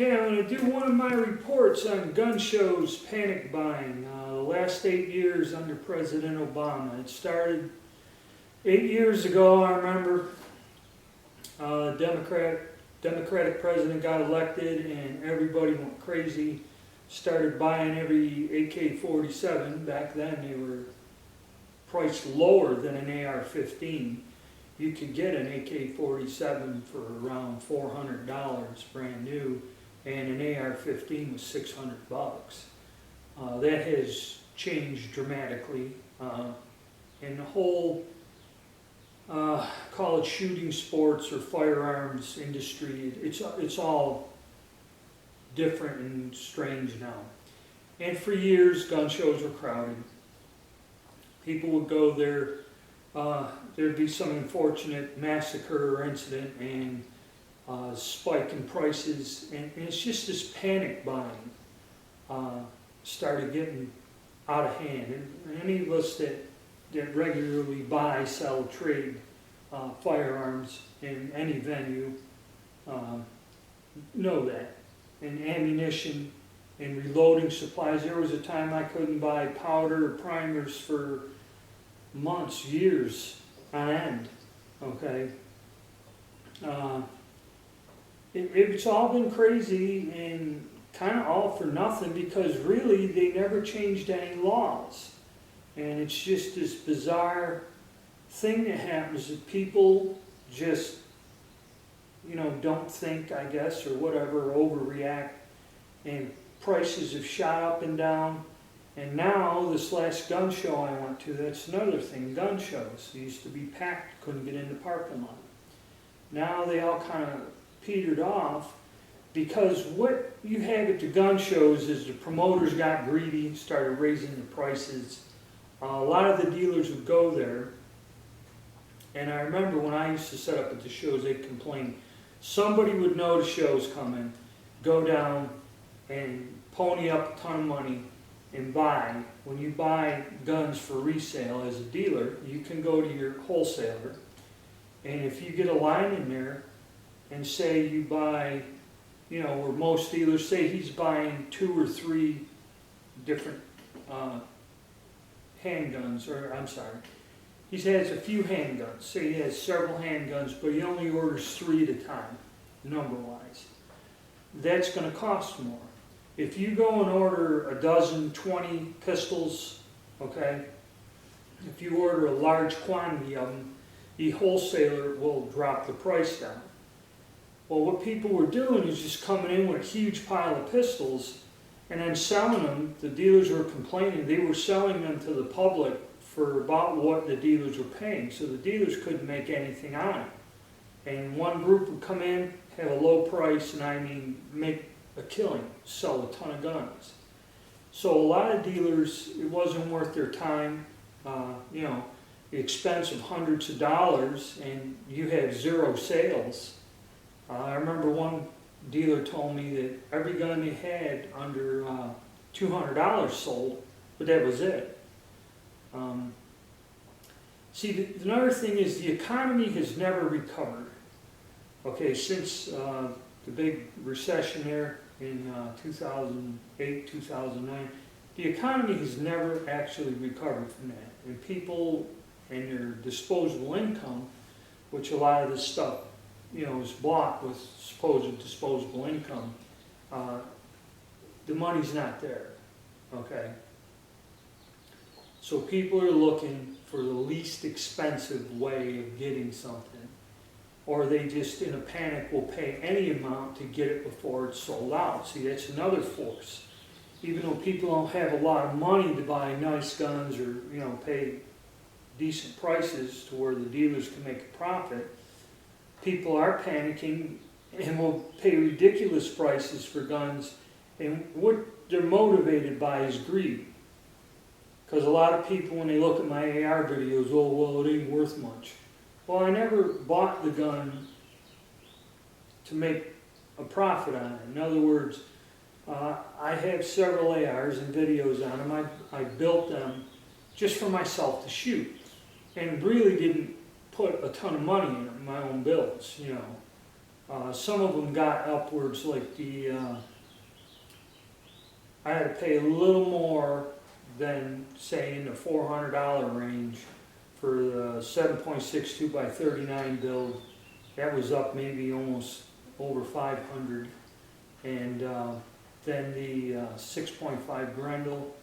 Okay, I'm going to do one of my reports on gun shows panic buying. The last 8 years under President Obama. It started 8 years ago, I remember. Democratic president got elected and everybody went crazy. Started buying every AK-47. Back then they were priced lower than an AR-15. You could get an AK-47 for around $400 brand new, and an AR-15 was $600. That has changed dramatically. And the whole call it shooting sports or firearms industry, it's all different and strange now. And for years, gun shows were crowded. People would go there. There'd be some unfortunate massacre or incident and spike in prices, and it's just this panic buying started getting out of hand. And any of us that regularly buy, sell, trade firearms in any venue know that. And ammunition and reloading supplies. There was a time I couldn't buy powder or primers for months, years on end. Okay. It's all been crazy and kind of all for nothing, because really they never changed any laws. And it's just this bizarre thing that happens that people just, don't think, I guess, or whatever, overreact. And prices have shot up and down. And now, this last gun show I went to, that's another thing, gun shows. They used to be packed, couldn't get in the parking lot. Now they all kind of petered off, because what you have at the gun shows is the promoters got greedy, started raising the prices. A lot of the dealers would go there, and I remember when I used to set up at the shows, they'd complain. Somebody would know the show's coming, go down and pony up a ton of money and buy. When you buy guns for resale as a dealer, you can go to your wholesaler, and if you get a line in there and say you buy, where most dealers say he's buying 2 or 3 different handguns, or I'm sorry, he has a few handguns. Say he has several handguns, but he only orders 3 at a time, number-wise. That's going to cost more. If you go and order a dozen, 20 pistols, okay, if you order a large quantity of them, the wholesaler will drop the price down. Well, what people were doing is just coming in with a huge pile of pistols and then selling them. The dealers were complaining. They were selling them to the public for about what the dealers were paying, so the dealers couldn't make anything on it. And one group would come in, have a low price, and I mean make a killing, sell a ton of guns. So a lot of dealers, it wasn't worth their time, the expense of hundreds of dollars, and you have 0 sales. I remember one dealer told me that every gun they had under $200 sold, but that was it. See, another thing is the economy has never recovered. Okay, since the big recession there in 2008, 2009, the economy has never actually recovered from that. And people and their disposable income, which a lot of this stuff, is bought with supposed disposable income, the money's not there, okay? So people are looking for the least expensive way of getting something, or they just, in a panic, will pay any amount to get it before it's sold out. See, that's another force. Even though people don't have a lot of money to buy nice guns or, pay decent prices to where the dealers can make a profit, people are panicking and will pay ridiculous prices for guns, and what they're motivated by is greed. Because a lot of people, when they look at my AR videos, oh, well, it ain't worth much. Well, I never bought the gun to make a profit on it. In other words, I have several ARs and videos on them. I built them just for myself to shoot, and really didn't put a ton of money in my own builds, Some of them got upwards, like I had to pay a little more than, say, in the $400 range for the 7.62 by 39 build. That was up maybe almost over 500. And then the 6.5 Grendel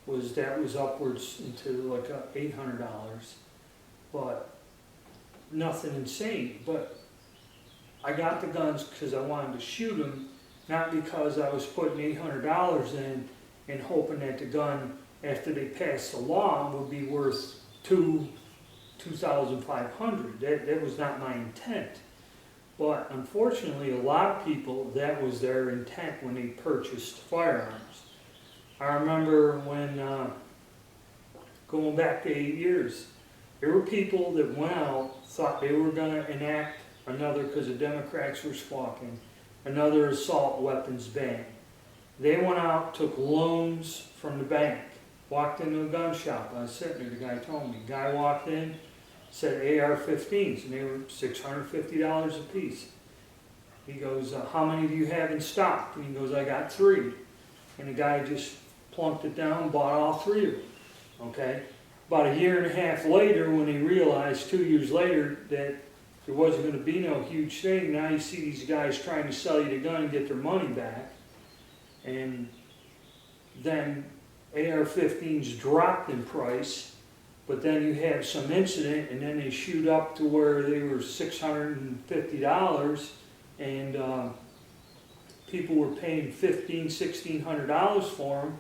was upwards into like $800. But nothing insane. But I got the guns because I wanted to shoot them, not because I was putting $800 in and hoping that the gun, after they passed the law, would be worth $2,500. That was not my intent. But unfortunately, a lot of people, that was their intent when they purchased firearms. I remember when, going back to 8 years, there were people that went out, thought they were going to enact another, because the Democrats were squawking, another assault weapons ban. They went out, took loans from the bank, walked into a gun shop. I was sitting there, the guy told me. The guy walked in, said AR-15s, and they were $650 a piece. He goes, how many do you have in stock? And he goes, I got 3. And the guy just plunked it down and bought all 3 of them. Okay? About a year and a half later, when he realized 2 years later that there wasn't going to be no huge thing, now you see these guys trying to sell you the gun and get their money back. And then AR-15s dropped in price, but then you have some incident, and then they shoot up to where they were $650, and people were paying $1,500, $1,600 for them.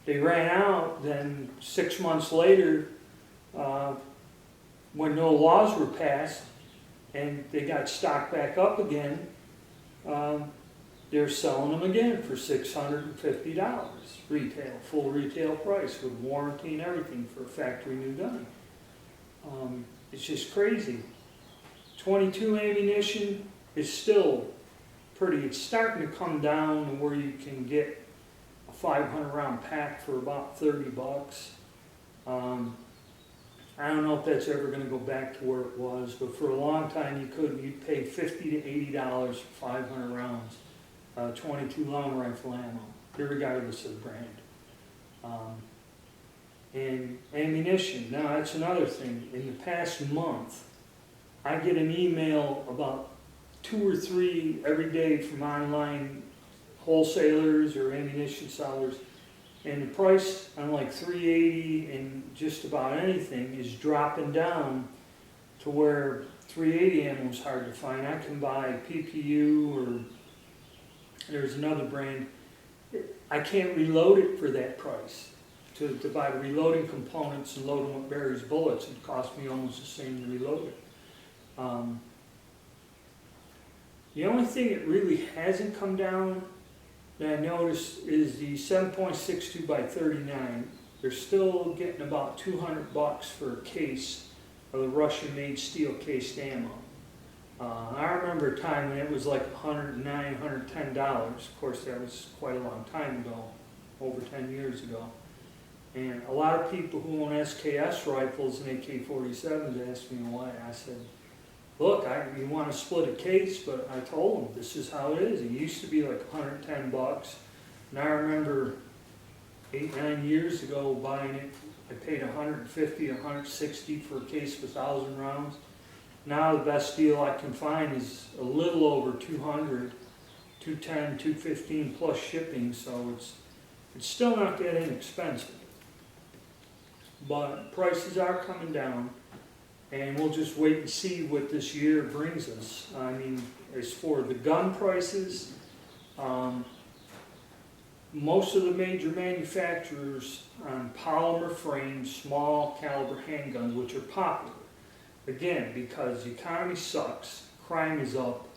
They ran out. Then 6 months later, when no laws were passed, and they got stocked back up again, they're selling them again for $650 retail, full retail price with warranty and everything for a factory new gun. It's just crazy. .22 ammunition is still pretty, it's starting to come down to where you can get a 500 round pack for about $30. I don't know if that's ever going to go back to where it was, but for a long time you couldn't. You'd pay $50 to $80 for 500 rounds, 22 long rifle ammo, regardless of the brand. And ammunition, now that's another thing. In the past month, I get an email about 2 or 3 every day from online wholesalers or ammunition sellers, and the price on like .380 and just about anything is dropping down to where .380 ammo is hard to find. I can buy PPU, or there's another brand. I can't reload it for that price. To buy the reloading components and load them with Barry's bullets, it cost me almost the same to reload it. The only thing that really hasn't come down that I noticed is the 7.62 by 39. They're still getting about $200 for a case of the Russian-made steel-cased ammo. I remember a time when it was like $109, $110. Of course, that was quite a long time ago, over 10 years ago. And a lot of people who own SKS rifles and AK-47s asked me why. I said, look, you want to split a case, but I told them this is how it is. It used to be like $110, and I remember 8, 9 years ago buying it. I paid $150, $160 for a case of 1,000 rounds. Now the best deal I can find is a little over $200, $210, $215 plus shipping. So it's still not that inexpensive, but prices are coming down. And we'll just wait and see what this year brings us. I mean, as for the gun prices, most of the major manufacturers on polymer framed small caliber handguns, which are popular, again, because the economy sucks, crime is up,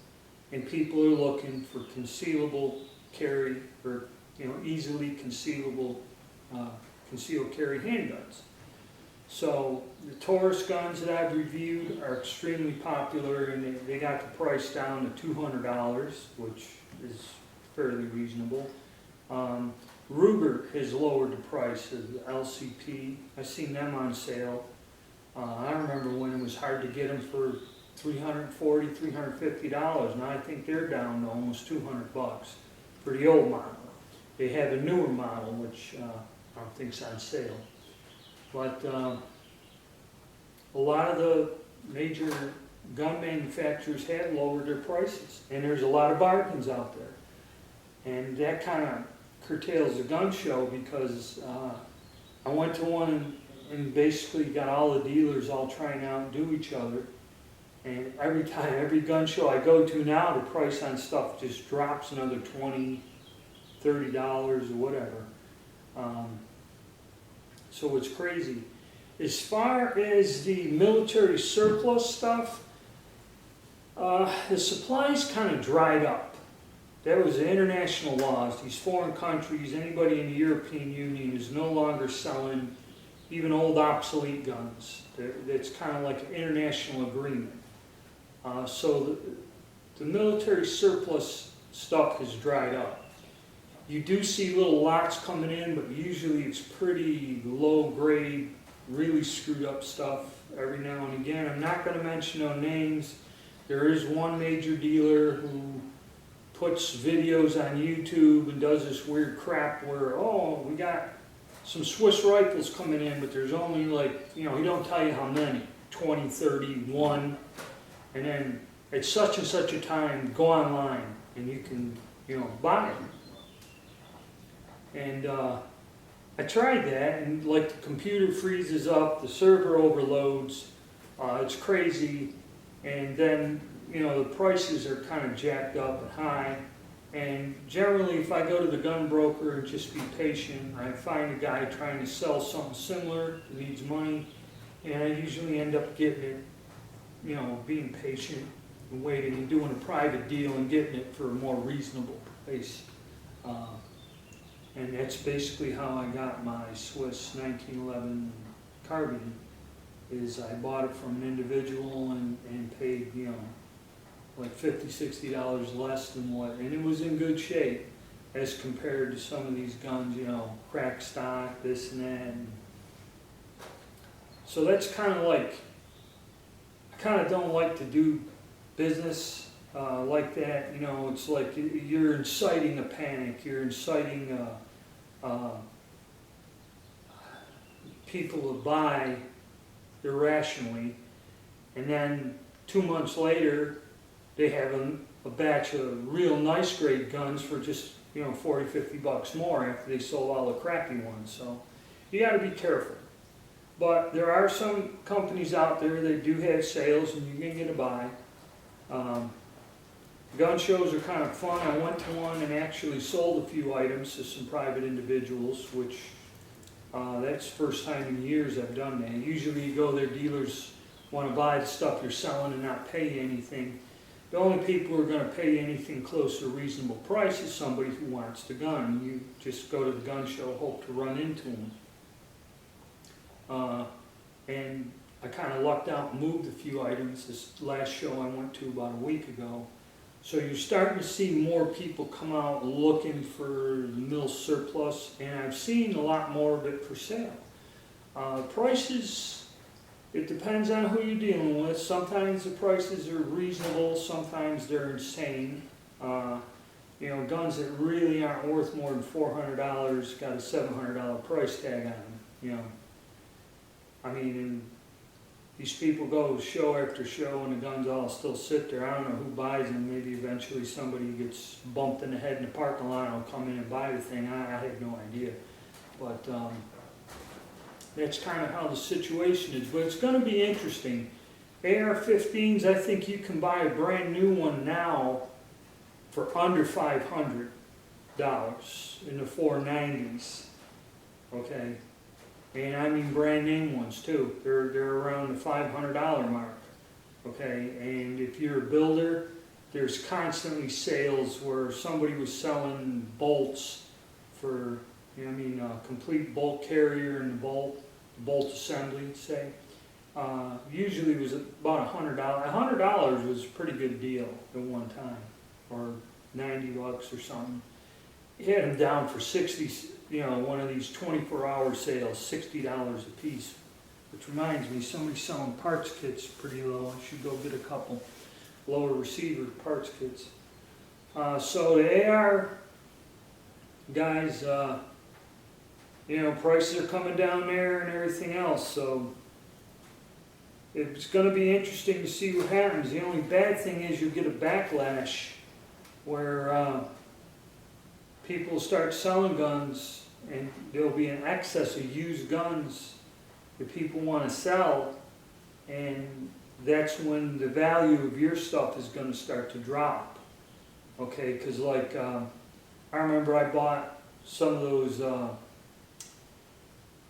and people are looking for concealable carry, or easily concealable concealed carry handguns. So the Taurus guns that I've reviewed are extremely popular, and they got the price down to $200, which is fairly reasonable. Ruger has lowered the price of the LCP. I've seen them on sale. I remember when it was hard to get them for $340, $350. Now I think they're down to almost $200 for the old model. They have a newer model, which I don't think's on sale. But a lot of the major gun manufacturers have lowered their prices, and there's a lot of bargains out there. And that kind of curtails the gun show, because I went to one and basically got all the dealers all trying to outdo each other. And every gun show I go to now, the price on stuff just drops another $20, $30 or whatever. So it's crazy. As far as the military surplus stuff, the supplies kind of dried up. That was the international laws. These foreign countries, anybody in the European Union is no longer selling even old obsolete guns. It's kind of like an international agreement. So the military surplus stuff has dried up. You do see little lots coming in, but usually it's pretty low grade, really screwed up stuff every now and again. I'm not going to mention no names. There is one major dealer who puts videos on YouTube and does this weird crap where, oh, we got some Swiss rifles coming in, but there's only like, he don't tell you how many, 20, 30, 1, and then at such and such a time, go online and you can, buy them. And I tried that, and like the computer freezes up, the server overloads, it's crazy, and then, the prices are kind of jacked up and high. And generally, if I go to the gun broker and just be patient, I find a guy trying to sell something similar that needs money, and I usually end up getting it, being patient and waiting and doing a private deal and getting it for a more reasonable price. And that's basically how I got my Swiss 1911 carbine, is I bought it from an individual and paid, like $50, $60 less than what, and it was in good shape as compared to some of these guns, crack stock, this and that. And so that's kind of like, I kind of don't like to do business like that. It's like you're inciting a panic, you're inciting people to buy irrationally, and then 2 months later, they have a batch of real nice grade guns for just, $40, $50 more after they sold all the crappy ones. So you got to be careful. But there are some companies out there that do have sales and you can get a buy. Gun shows are kind of fun. I went to one and actually sold a few items to some private individuals, which that's the first time in years I've done that. Usually you go there, dealers want to buy the stuff you're selling and not pay you anything. The only people who are going to pay anything close to a reasonable price is somebody who wants the gun. You just go to the gun show, hope to run into them. And I kind of lucked out and moved a few items this last show I went to about a week ago. So you're starting to see more people come out looking for the mill surplus, and I've seen a lot more of it for sale. Prices, it depends on who you're dealing with. Sometimes the prices are reasonable, sometimes they're insane. Guns that really aren't worth more than $400 got a $700 price tag on them. And these people go show after show and the guns all still sit there. I don't know who buys them. Maybe eventually somebody gets bumped in the head in the parking lot and will come in and buy the thing. I have no idea. But that's kind of how the situation is. But it's going to be interesting. AR-15s, I think you can buy a brand new one now for under $500 in the 490s. Okay? And I mean brand name ones too. They're around the $500 mark. Okay? And if you're a builder, there's constantly sales where somebody was selling bolts for, complete bolt carrier and the bolt assembly, say. Usually it was about $100. $100 was a pretty good deal at one time, or $90 or something. You had them down for 60, one of these 24-hour sales, $60 a piece. Which reminds me, somebody's selling parts kits pretty low. I should go get a couple lower receiver parts kits. So the AR guys, you know, prices are coming down there and everything else. So it's going to be interesting to see what happens. The only bad thing is you'll get a backlash where people start selling guns and there'll be an excess of used guns that people want to sell, and that's when the value of your stuff is going to start to drop. Okay, because like I remember I bought some of those, I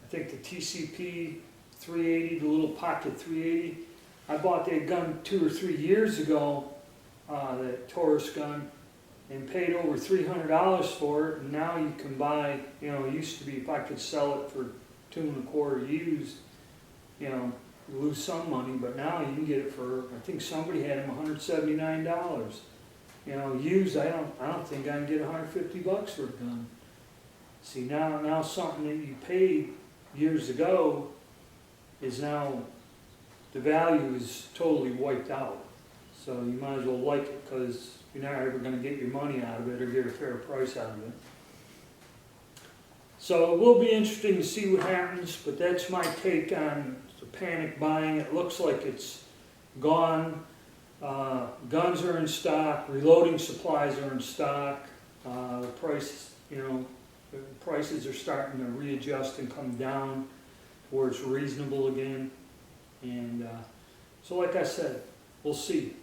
think the TCP 380, the little pocket 380. I bought that gun 2 or 3 years ago, that Taurus gun, and paid over $300 for it. And now you can buy, you know, it used to be if I could sell it for $2 1/4 used, you know, lose some money, but now you can get it for, I think somebody had them $179. You know, used, I don't think I can get $150 for a gun. See, now something that you paid years ago is now, the value is totally wiped out. So you might as well like it, because you're not ever going to get your money out of it or get a fair price out of it. So it will be interesting to see what happens, but that's my take on the panic buying. It looks like it's gone. Guns are in stock, reloading supplies are in stock. The price, you know, the prices are starting to readjust and come down where it's reasonable again. And so like I said, we'll see.